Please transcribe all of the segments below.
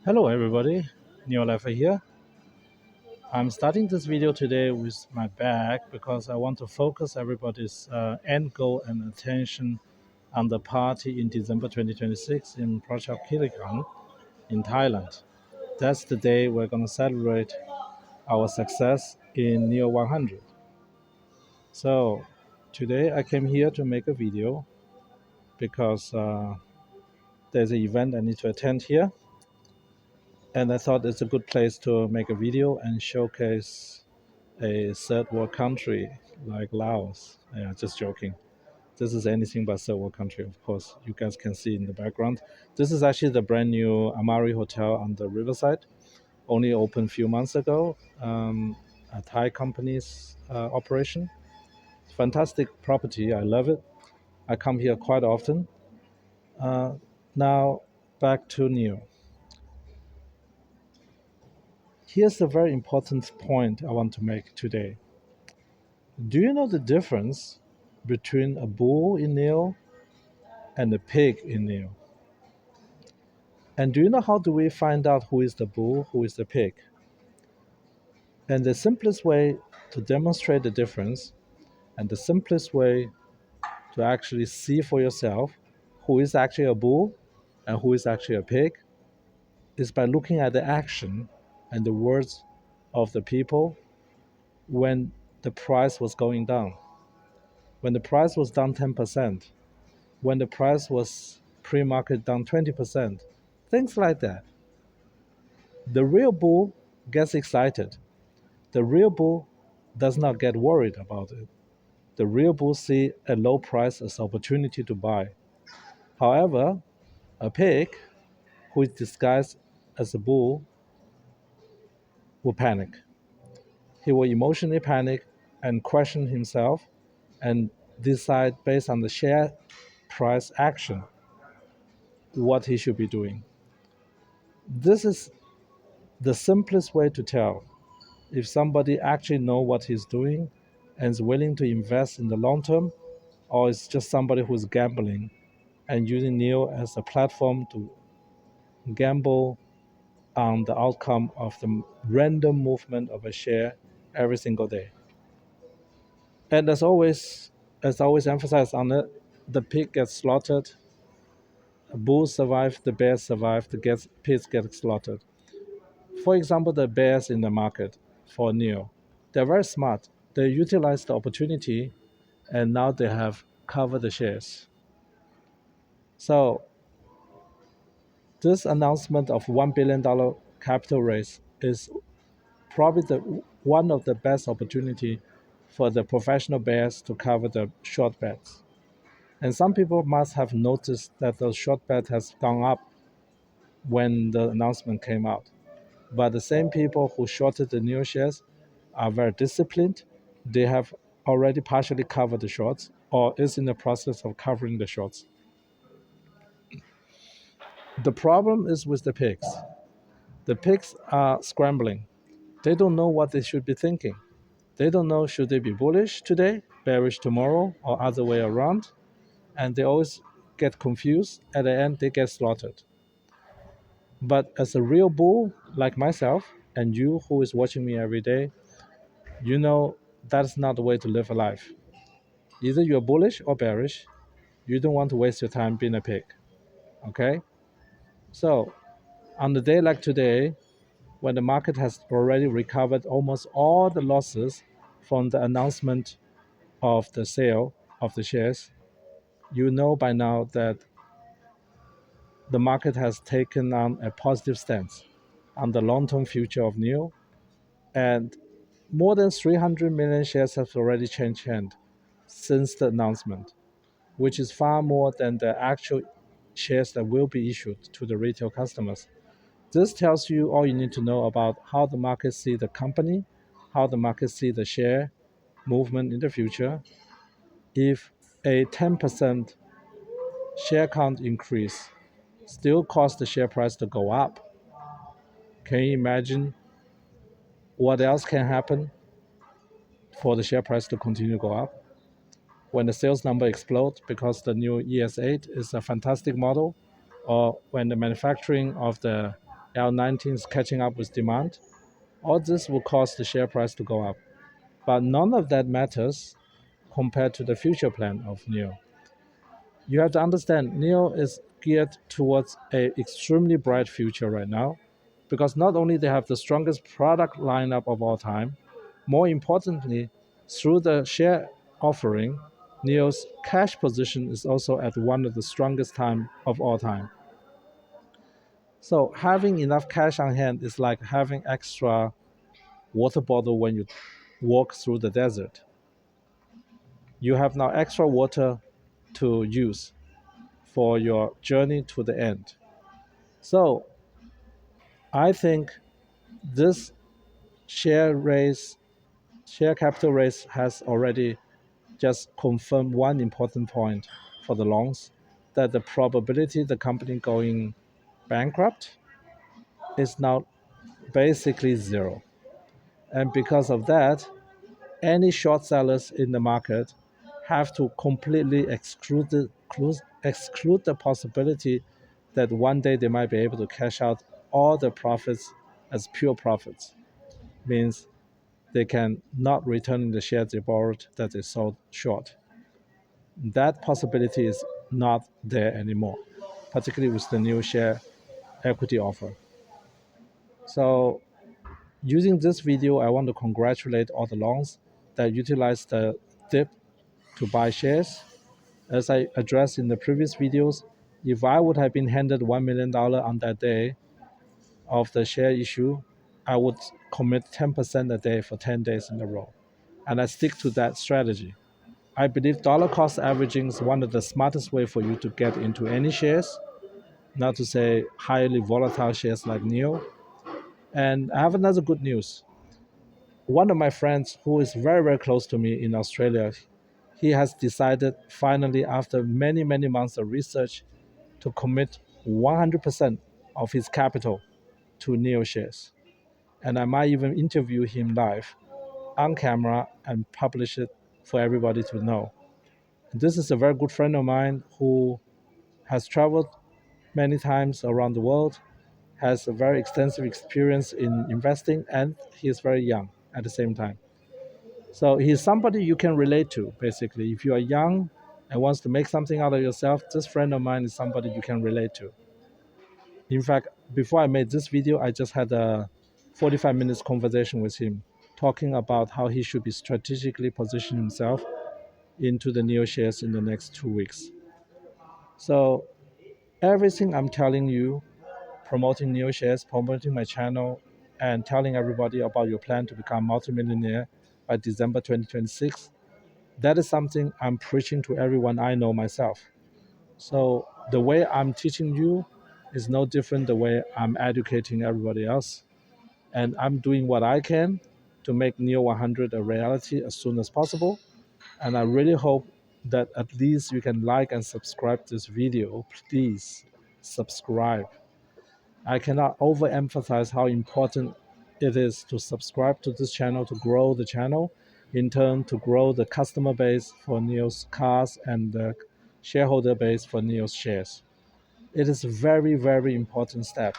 Hello everybody, NIO here. I'm starting this video today with my bag because I want to focus everybody's end goal and attention on the party in December 2026 in Project Kilikan in Thailand. That's the day we're going to celebrate our success in NIO 100. So today I came here to make a video because there's an event I need to attend here, and I thought it's a good place to make a video and showcase a third world country like Laos. Yeah, just joking. This is anything but third world country, of course. You guys can see in the background. This is actually the brand new Amari Hotel on the riverside, only opened a few months ago. A Thai company's operation. Fantastic property. I love it. I come here quite often. Uh, Now, back to NIO. Here's a very important point I want to make today. Do you know the difference between a bull in NIO and a pig in NIO? And do you know how do we find out who is the bull, who is the pig? And the simplest way to demonstrate the difference and the simplest way to actually see for yourself who is actually a bull and who is actually a pig is by looking at the action and the words of the people when the price was going down. When the price was down 10%, when the price was pre-market down 20%, things like that. The real bull gets excited. The real bull does not get worried about it. The real bull see a low price as opportunity to buy. However, a pig who is disguised as a bull will panic. He will emotionally panic and question himself and decide based on the share price action what he should be doing. This is the simplest way to tell if somebody actually know what he's doing and is willing to invest in the long term, or it's just somebody who's gambling and using NIO as a platform to gamble on the outcome of the random movement of a share every single day. And as always emphasized on it, the pig gets slaughtered, the bulls survive, the bears survive, pigs get slaughtered. For example, the bears in the market for NIO, they're very smart. They utilize the opportunity and now they have covered the shares. So this announcement of $1 billion capital raise is probably one of the best opportunity for the professional bears to cover the short bets. And some people must have noticed that the short bet has gone up when the announcement came out. But the same people who shorted the new shares are very disciplined. They have already partially covered the shorts or is in the process of covering the shorts. The problem is with the pigs. The pigs are scrambling. They don't know what they should be thinking. They don't know should they be bullish today, bearish tomorrow, or other way around. And they always get confused. At the end, they get slaughtered. But as a real bull like myself and you who is watching me every day, you know that's not the way to live a life. Either you're bullish or bearish. You don't want to waste your time being a pig. Okay? So on the day like today, when the market has already recovered almost all the losses from the announcement of the sale of the shares, you know by now that the market has taken on a positive stance on the long-term future of NIO, and more than 300 million shares have already changed hands since the announcement, which is far more than the actual shares that will be issued to the retail customers. This tells you all you need to know about how the market see the company, how the market see the share movement in the future. If a 10% share count increase still cause the share price to go up, can you imagine what else can happen for the share price to continue to go up? When the sales number explodes because the new ES8 is a fantastic model, or when the manufacturing of the L19 is catching up with demand. All this will cause the share price to go up. But none of that matters compared to the future plan of NIO. You have to understand NIO is geared towards a extremely bright future right now because not only they have the strongest product lineup of all time, more importantly, through the share offering, NIO's cash position is also at one of the strongest time of all time. So having enough cash on hand is like having extra water bottle when you walk through the desert. You have now extra water to use for your journey to the end. So I think this share raise, share capital raise has already just confirmed one important point for the longs, that the probability the company going bankrupt is now basically zero. And because of that, any short sellers in the market have to completely exclude the possibility that one day they might be able to cash out all the profits as pure profits. Means they can not return the shares they borrowed that they sold short. That possibility is not there anymore, particularly with the new share equity offer. So using this video, I want to congratulate all the longs that utilize the dip to buy shares. As I addressed in the previous videos, if I would have been handed $1 million on that day of the share issue, I would commit 10% a day for 10 days in a row. And I stick to that strategy. I believe dollar cost averaging is one of the smartest way for you to get into any shares, not to say highly volatile shares like NIO. And I have another good news. One of my friends who is very, very close to me in Australia, he has decided finally after many, many months of research to commit 100% of his capital to NIO shares. And I might even interview him live on camera and publish it for everybody to know. This is a very good friend of mine who has traveled many times around the world, has a very extensive experience in investing, and he is very young at the same time. So he's somebody you can relate to, basically. If you are young and wants to make something out of yourself, this friend of mine is somebody you can relate to. In fact, before I made this video, I just had a 45 minutes conversation with him, talking about how he should be strategically position himself into the NIO shares in the next 2 weeks. So everything I'm telling you, promoting NIO shares, promoting my channel, and telling everybody about your plan to become multimillionaire by December 2026, that is something I'm preaching to everyone I know myself. So the way I'm teaching you is no different the way I'm educating everybody else. And I'm doing what I can to make NIO 100 a reality as soon as possible. And I really hope that at least you can like and subscribe this video. Please subscribe. I cannot overemphasize how important it is to subscribe to this channel to grow the channel, in turn to grow the customer base for NIO's cars and the shareholder base for NIO's shares. It is a very, very important step.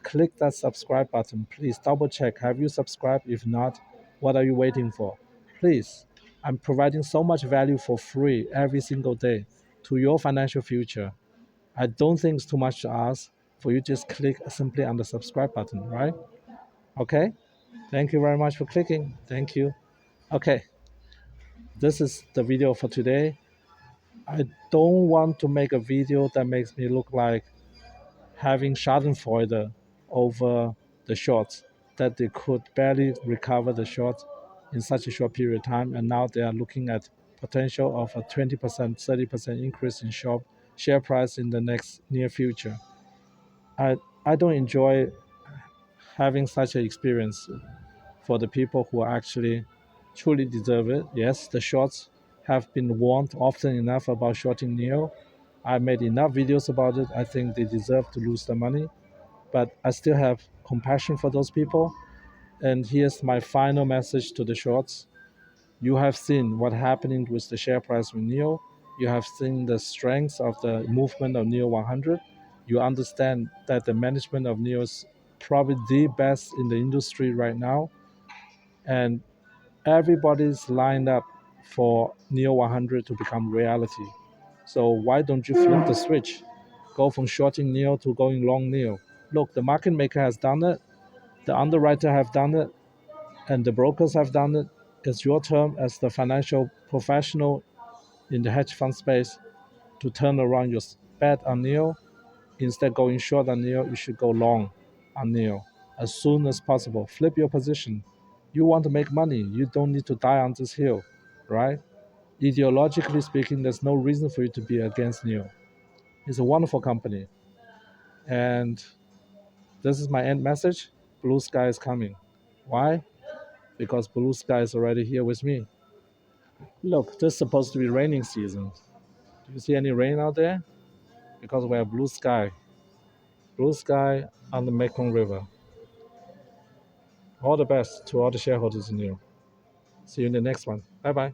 Click that subscribe button. Please double check. Have you subscribed? If not, what are you waiting for? Please, I'm providing so much value for free every single day to your financial future. I don't think it's too much to ask for you just click simply on the subscribe button, right? Okay. Thank you very much for clicking. Thank you. Okay. This is the video for today. I don't want to make a video that makes me look like having Schadenfreude over the shorts, that they could barely recover the shorts in such a short period of time, and now they are looking at potential of a 20%, 30% increase in share price in the next near future. I, I don't enjoy having such an experience for the people who actually truly deserve it. Yes, the shorts have been warned often enough about shorting NIO. I made enough videos about it. I think they deserve to lose their money, but I still have compassion for those people. And here's my final message to the shorts. You have seen what happening with the share price with NIO. You have seen the strength of the movement of NIO 100. You understand that the management of NIO's probably the best in the industry right now, and everybody's lined up for NIO 100 to become reality. So why don't you flip the switch? Go from shorting NIO to going long NIO. Look, the market maker has done it, the underwriter have done it, and the brokers have done it. It's your turn as the financial professional in the hedge fund space to turn around your bet on NIO. Instead going short on NIO, you should go long on NIO as soon as possible. Flip your position. You want to make money. You don't need to die on this hill, right? Ideologically speaking, there's no reason for you to be against NIO. It's a wonderful company. And this is my end message. Blue sky is coming. Why? Because blue sky is already here with me. Look, this is supposed to be raining season. Do you see any rain out there? Because we have blue sky. Blue sky on the Mekong River. All the best to all the shareholders in NIO. See you in the next one. Bye bye.